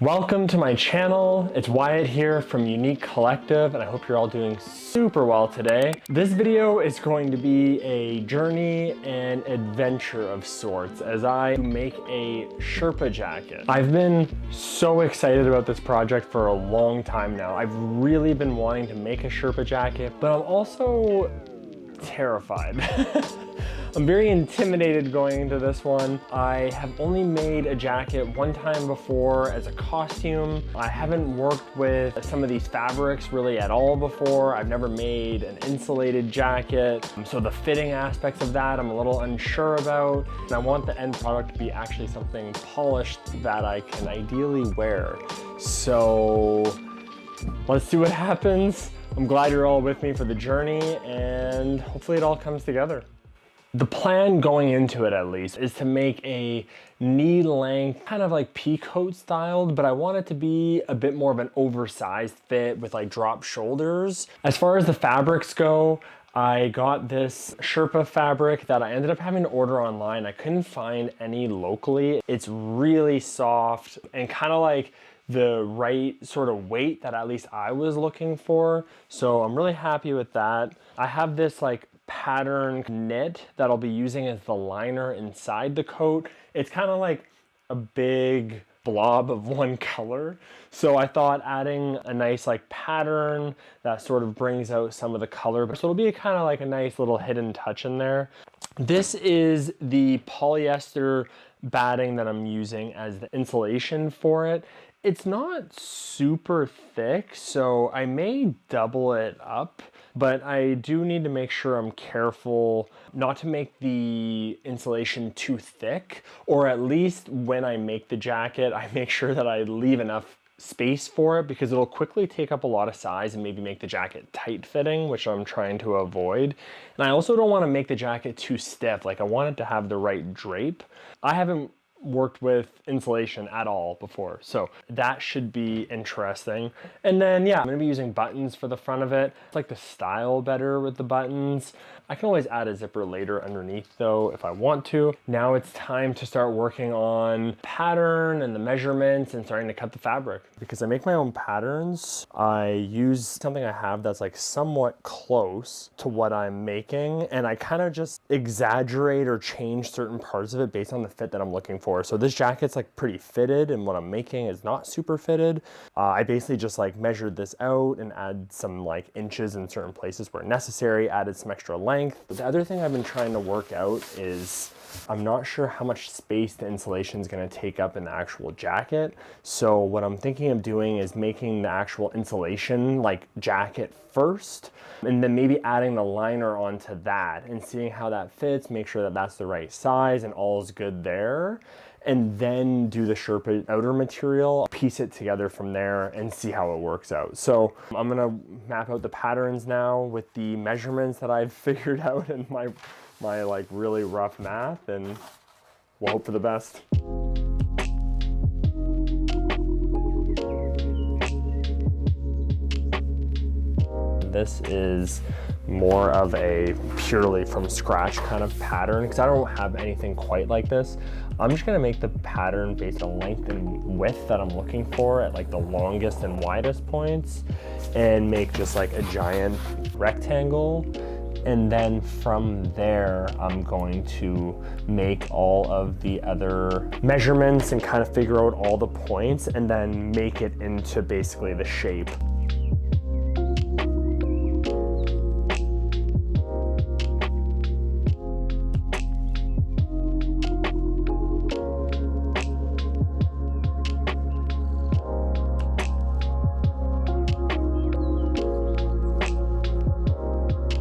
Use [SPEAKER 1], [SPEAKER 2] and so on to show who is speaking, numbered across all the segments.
[SPEAKER 1] Welcome to my channel. It's Wyatt here from Unique Collective, and I hope you're all doing super well today. This video is going to be a journey and adventure of sorts as I make a Sherpa jacket. I've been so excited about this project for a long time now. I've really been wanting to make a Sherpa jacket, but I'm also terrified. I'm very intimidated going into this one. I have only made a jacket one time before as a costume. I haven't worked with some of these fabrics really at all before. I've never made an insulated jacket. So the fitting aspects of that I'm a little unsure about. And I want the end product to be actually something polished that I can ideally wear. So let's see what happens. I'm glad you're all with me for the journey, and hopefully it all comes together. The plan going into it, at least, is to make a knee length, kind of like pea coat styled, but I want it to be a bit more of an oversized fit with like drop shoulders. As far as the fabrics go, I got this Sherpa fabric that I ended up having to order online. I couldn't find any locally. It's really soft and kind of like the right sort of weight that at least I was looking for. So I'm really happy with that. I have this like pattern knit that I'll be using as the liner inside the coat. It's kind of like a big blob of one color. So I thought adding a nice like pattern that sort of brings out some of the color. So it'll be kind of like a nice little hidden touch in there. This is the polyester batting that I'm using as the insulation for it. It's not super thick, so I may double it up, but I do need to make sure I'm careful not to make the insulation too thick, or at least when I make the jacket, I make sure that I leave enough space for it because it'll quickly take up a lot of size and maybe make the jacket tight fitting, which I'm trying to avoid. And I also don't want to make the jacket too stiff. Like I want it to have the right drape. I haven't worked with insulation at all before, so that should be interesting. And then yeah, I'm gonna be using buttons for the front of it. It's like the style better with the buttons. I can always add a zipper later underneath though if I want to. Now it's time to start working on pattern and the measurements and starting to cut the fabric. Because I make my own patterns, I use something I have that's like somewhat close to what I'm making, and I kind of just exaggerate or change certain parts of it based on the fit that I'm looking for. So this jacket's like pretty fitted, and what I'm making is not super fitted. I basically just like measured this out and add some like inches in certain places where necessary, added some extra length. The other thing I've been trying to work out is I'm not sure how much space the insulation is going to take up in the actual jacket. So what I'm thinking of doing is making the actual insulation like jacket first, and then maybe adding the liner onto that and seeing how that fits, make sure that that's the right size and all is good there. And then do the Sherpa outer material, piece it together from there and see how it works out. So I'm gonna map out the patterns now with the measurements that I've figured out in my like really rough math, and we'll hope for the best. This is more of a purely from scratch kind of pattern because I don't have anything quite like this. I'm just gonna make the pattern based on length and width that I'm looking for at like the longest and widest points, and make just like a giant rectangle. And then from there, I'm going to make all of the other measurements and kind of figure out all the points and then make it into basically the shape.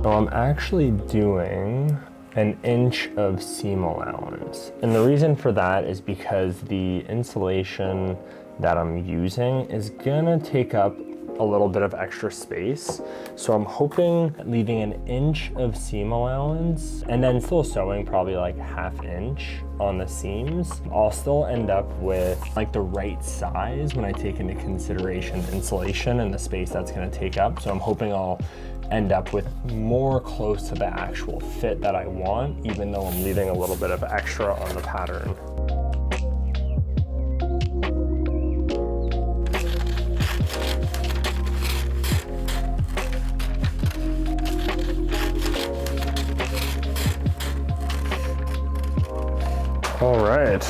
[SPEAKER 1] So I'm actually doing an inch of seam allowance. And the reason for that is because the insulation that I'm using is gonna take up a little bit of extra space. So I'm hoping leaving an inch of seam allowance and then still sewing probably like ½ inch on the seams. I'll still end up with like the right size when I take into consideration insulation and the space that's gonna take up. So I'm hoping I'll end up with more close to the actual fit that I want, even though I'm leaving a little bit of extra on the pattern. All right,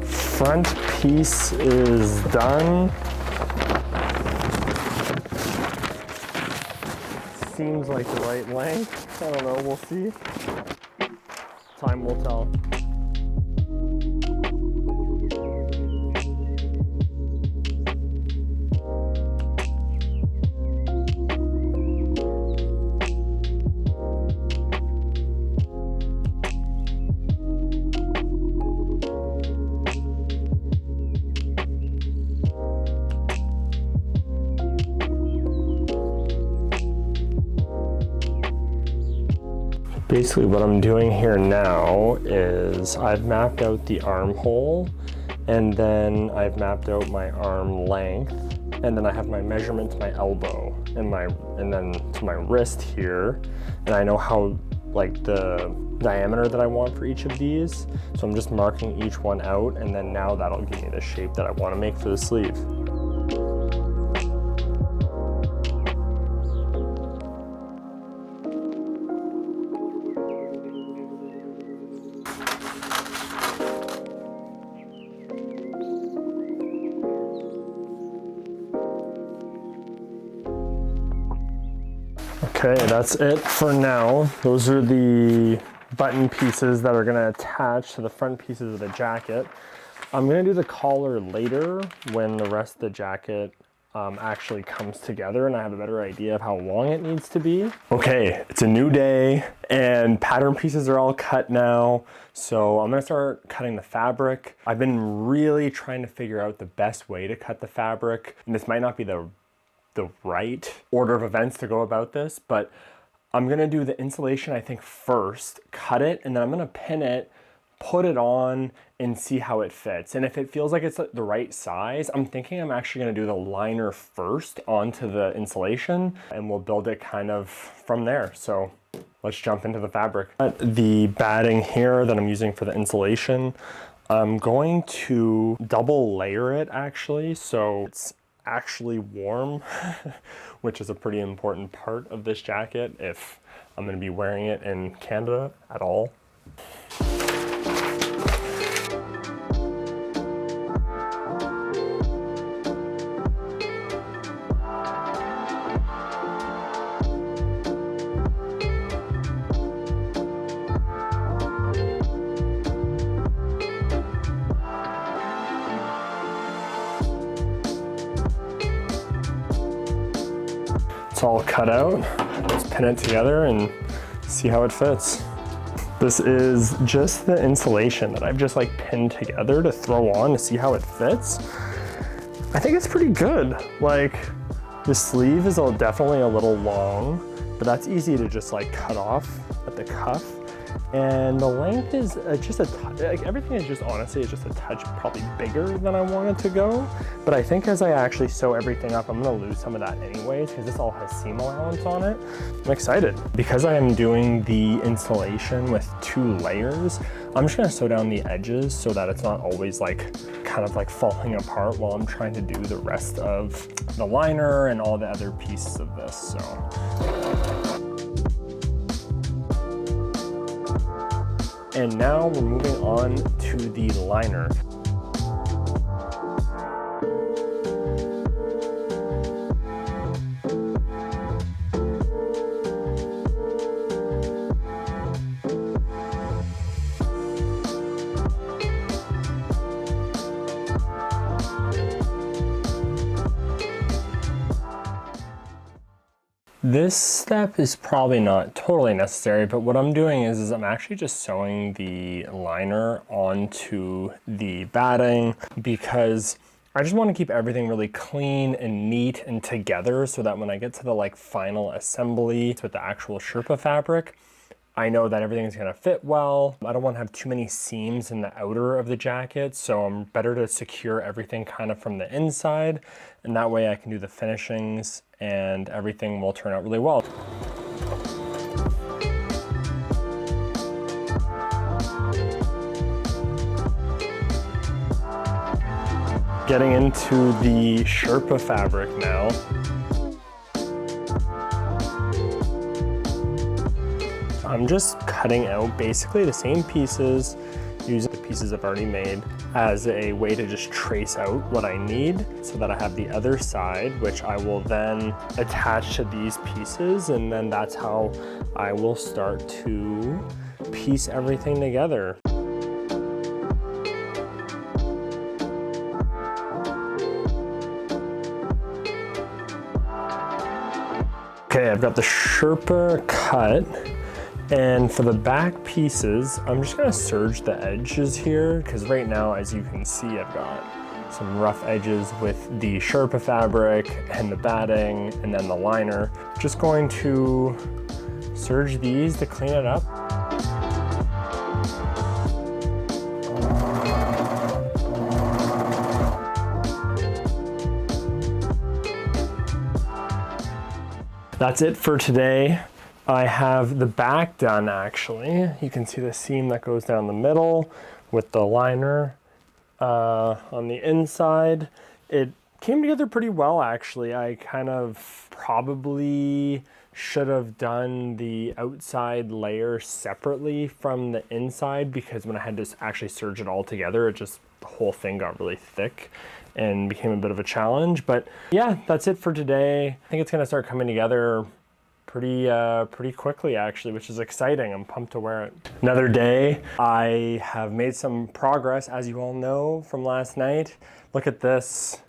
[SPEAKER 1] front piece is done. Seems like the right length. I don't know, we'll see. Time will tell. Basically what I'm doing here now is I've mapped out the armhole, and then I've mapped out my arm length, and then I have my measurement to my elbow and then to my wrist here, and I know how like the diameter that I want for each of these. So I'm just marking each one out, and then now that'll give me the shape that I want to make for the sleeve. Okay, that's it for now. Those are the button pieces that are gonna attach to the front pieces of the jacket. I'm gonna do the collar later when the rest of the jacket actually comes together and I have a better idea of how long it needs to be. Okay, it's a new day and pattern pieces are all cut now. So I'm gonna start cutting the fabric. I've been really trying to figure out the best way to cut the fabric. And this might not be the right order of events to go about this, but I'm gonna do the insulation, I think, first, cut it, and then I'm gonna pin it, put it on, and see how it fits. And if it feels like it's the right size, I'm thinking I'm actually gonna do the liner first onto the insulation, and we'll build it kind of from there. So let's jump into the fabric. The batting here that I'm using for the insulation, I'm going to double layer it actually, so it's actually warm, which is a pretty important part of this jacket if I'm going to be wearing it in Canada at all. It's all cut out. Let's pin it together and see how it fits. This is just the insulation that I've just like pinned together to throw on to see how it fits. I think it's pretty good. Like the sleeve is definitely a little long, but that's easy to just like cut off at the cuff. And the length is just a touch, like everything is just honestly is just a touch probably bigger than I want it to go. But I think as I actually sew everything up, I'm gonna lose some of that anyways because this all has seam allowance on it. I'm excited. Because I am doing the insulation with 2 layers, I'm just gonna sew down the edges so that it's not always like kind of like falling apart while I'm trying to do the rest of the liner and all the other pieces of this, so. And now we're moving on to the liner. This step is probably not totally necessary, but what I'm doing is I'm actually just sewing the liner onto the batting because I just want to keep everything really clean and neat and together so that when I get to the like final assembly with the actual Sherpa fabric, I know that everything is going to fit well. I don't want to have too many seams in the outer of the jacket, so I'm better to secure everything kind of from the inside, and that way I can do the finishings and everything will turn out really well. Getting into the Sherpa fabric now. I'm just cutting out basically the same pieces using the pieces I've already made as a way to just trace out what I need so that I have the other side, which I will then attach to these pieces, and then that's how I will start to piece everything together. Okay, I've got the Sherpa cut, and for the back pieces, I'm just gonna serge the edges here, because right now, as you can see, I've got some rough edges with the Sherpa fabric and the batting and then the liner. Just going to serge these to clean it up. That's it for today. I have the back done actually. You can see the seam that goes down the middle with the liner on the inside. It came together pretty well actually. I kind of probably should have done the outside layer separately from the inside, because when I had to actually serge it all together, the whole thing got really thick and became a bit of a challenge. But yeah, that's it for today. I think it's gonna start coming together pretty quickly actually, which is exciting. I'm pumped to wear it. Another day. I have made some progress, as you all know from last night. Look at this.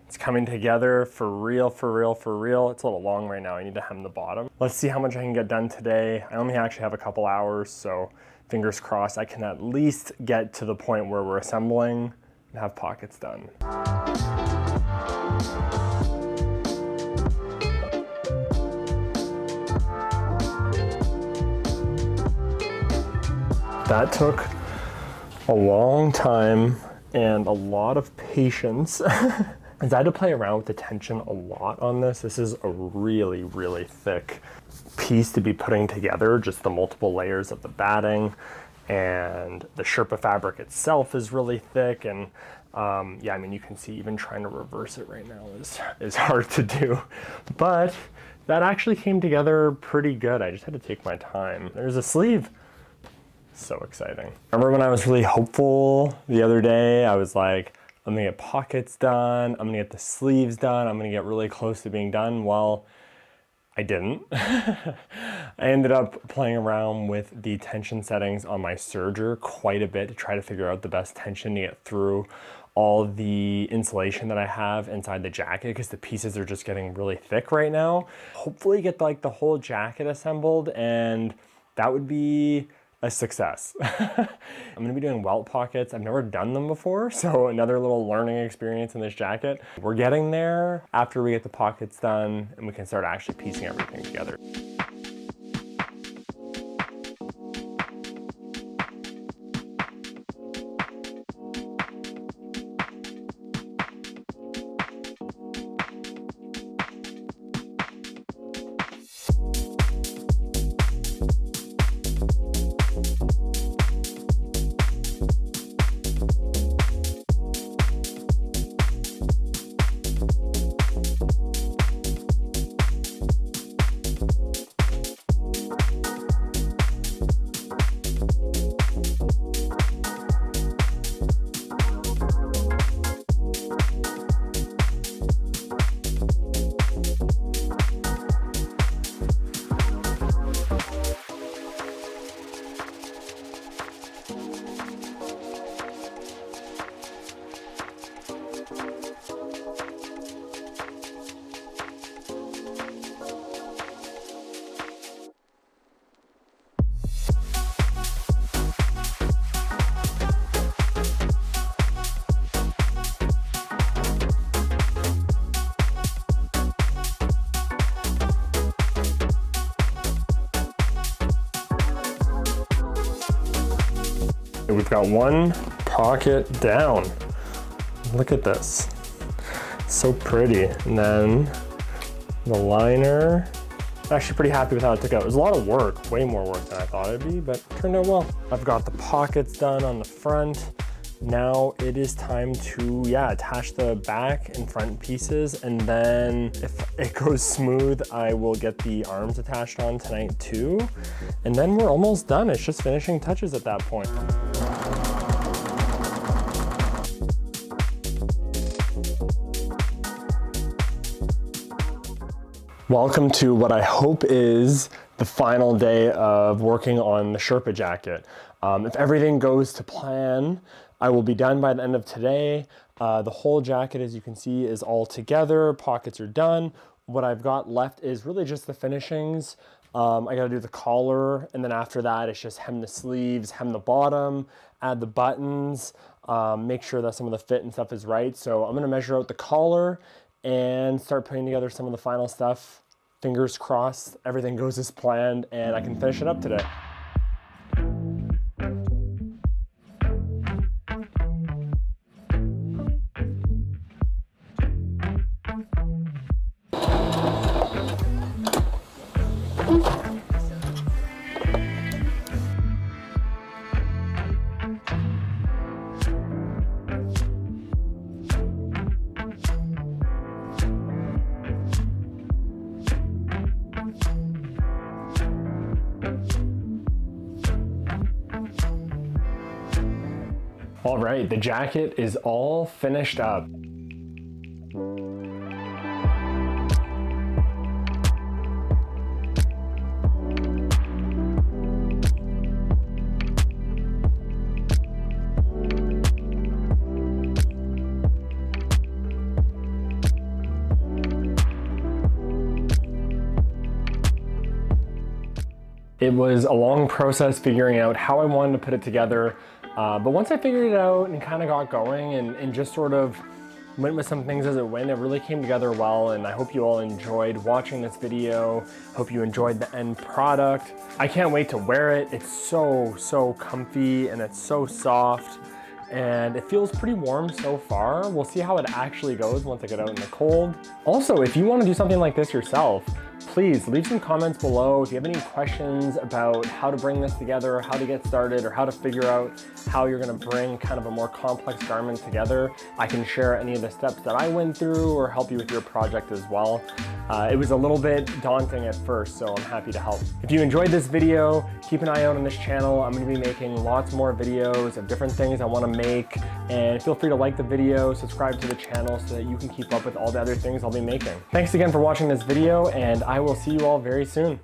[SPEAKER 1] It's coming together for real, for real, for real. It's a little long right now. I need to hem the bottom. Let's see how much I can get done today. I only actually have a couple hours, so fingers crossed I can at least get to the point where we're assembling and have pockets done. That took a long time and a lot of patience. As I had to play around with the tension a lot on this. This is a really, really thick piece to be putting together, just the multiple layers of the batting, and the Sherpa fabric itself is really thick. And yeah, I mean, you can see even trying to reverse it right now is hard to do, but that actually came together pretty good. I just had to take my time. There's a sleeve. So exciting. Remember when I was really hopeful the other day? I was like, I'm gonna get pockets done, I'm gonna get the sleeves done, I'm gonna get really close to being done. Well, I didn't. I ended up playing around with the tension settings on my serger quite a bit to try to figure out the best tension to get through all the insulation that I have inside the jacket, because the pieces are just getting really thick right now. Hopefully get like the whole jacket assembled, and that would be a success. I'm gonna be doing welt pockets. I've never done them before, so another little learning experience in this jacket. We're getting there after we get the pockets done and we can start actually piecing everything together. We've got one pocket down. Look at this. So pretty. And then the liner. I'm actually pretty happy with how it took out. It was a lot of work, way more work than I thought it'd be, but it turned out well. I've got the pockets done on the front, Now it is time to, attach the back and front pieces. And then if it goes smooth, I will get the arms attached on tonight too. And then we're almost done. It's just finishing touches at that point. Welcome to what I hope is the final day of working on the Sherpa jacket. If everything goes to plan, I will be done by the end of today. The whole jacket, as you can see, is all together. Pockets are done. What I've got left is really just the finishings. I gotta do the collar, and then after that, it's just hem the sleeves, hem the bottom, add the buttons, make sure that some of the fit and stuff is right. So I'm gonna measure out the collar and start putting together some of the final stuff. Fingers crossed, everything goes as planned, and I can finish it up today. All right, the jacket is all finished up. It was a long process figuring out how I wanted to put it together. But once I figured it out and kind of got going and just sort of went with some things as it went, it really came together well, and I hope you all enjoyed watching this video. Hope you enjoyed the end product. I can't wait to wear it. It's so comfy and it's so soft and it feels pretty warm so far. We'll see how it actually goes once I get out in the cold. Also, if you want to do something like this yourself, please leave some comments below. If you have any questions about how to bring this together, how to get started, or how to figure out how you're gonna bring kind of a more complex garment together, I can share any of the steps that I went through or help you with your project as well. It was a little bit daunting at first, so I'm happy to help. If you enjoyed this video, keep an eye out on this channel. I'm gonna be making lots more videos of different things I wanna make, and feel free to like the video, subscribe to the channel so that you can keep up with all the other things I'll be making. Thanks again for watching this video, and I will see you all very soon.